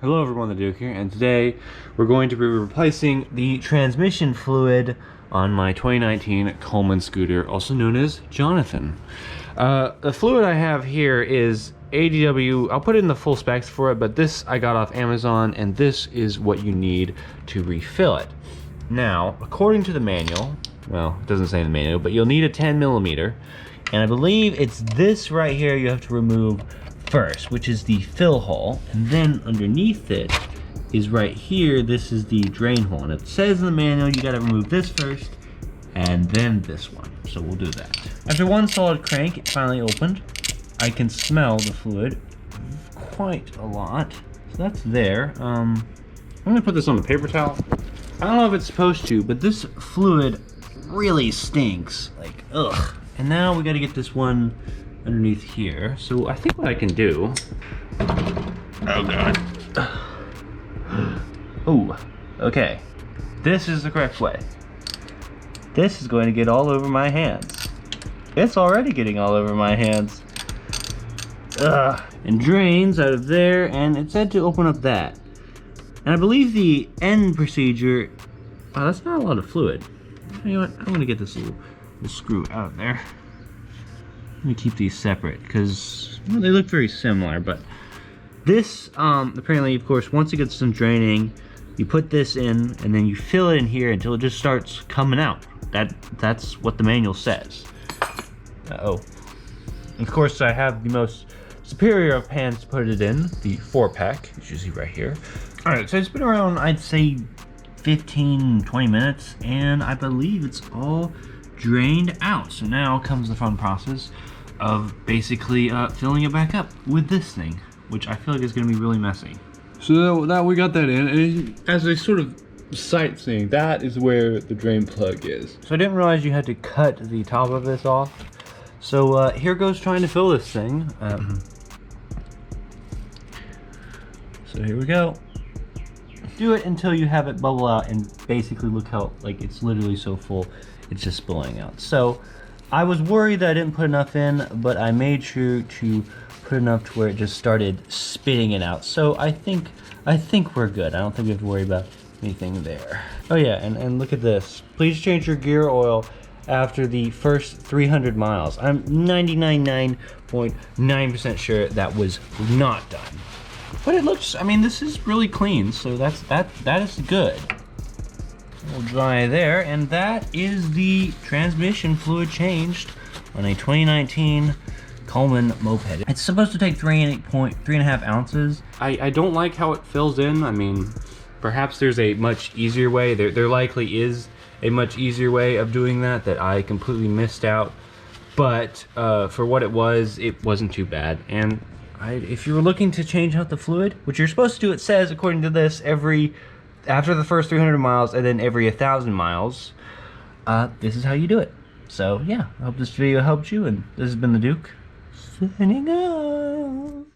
Hello everyone, the Duke here, and today we're going to be replacing the transmission fluid on my 2019 Coleman scooter, also known as Jonathan. The fluid I have here is ADW. I'll put in the full specs for it, but this I got off Amazon, and this is what you need to refill it. Now, according to the manual, well, it doesn't say in the manual, but you'll need a 10 millimeter, and I believe it's this right here you have to remove first, which is the fill hole, and then underneath it is right here, this is the drain hole, and it says in the manual you gotta remove this first and then this one, so we'll do that. After one solid crank, it finally opened. I can smell the fluid quite a lot, so that's there. I'm gonna put this on the paper towel. I don't know if it's supposed to, but this fluid really stinks, like ugh. And now we gotta get this one underneath here. So I think what I can do, oh god. Oh, okay. This is the correct way. This is going to get all over my hands. It's already getting all over my hands. Ugh. And drains out of there, and it said to open up that. And I believe the end procedure, wow, that's not a lot of fluid. You know what, I'm gonna get this little screw out of there. Let me keep these separate because they look very similar, but this apparently, of course, once it gets some draining, you put this in and then you fill it in here until it just starts coming out. That's what the manual says. Uh-oh. Of course, I have the most superior of pans to put it in, the 4-pack, as you see right here. All right, so it's been around, I'd say 15-20 minutes, and I believe it's all drained out. So now comes the fun process of basically filling it back up with this thing, which I feel like is going to be really messy. So that we got that in, and as a sort of sightseeing, that is where the drain plug is. So I didn't realize you had to cut the top of this off. So here goes trying to fill this thing. So here we go. Do it until you have it bubble out, and basically look how, like, it's literally so full it's just spilling out. So I was worried that I didn't put enough in, but I made sure to put enough to where it just started spitting it out. So I think we're good. I don't think we have to worry about anything there. Oh yeah, and look at this. Please change your gear oil after the first 300 miles. I'm 99.9% sure that was not done. But it looks, I mean, this is really clean, so that is good. We'll dry there, and that is the transmission fluid changed on a 2019 Coleman Moped. It's supposed to take 3.5 ounces. I don't like how it fills in. I mean, perhaps there's a much easier way. There likely is a much easier way of doing that I completely missed out. But for what it wasn't too bad. And if you were looking to change out the fluid, which you're supposed to do, it says, according to this, after the first 300 miles and then every 1,000 miles, this is how you do it. So yeah, I hope this video helped you, and this has been the Duke, signing out.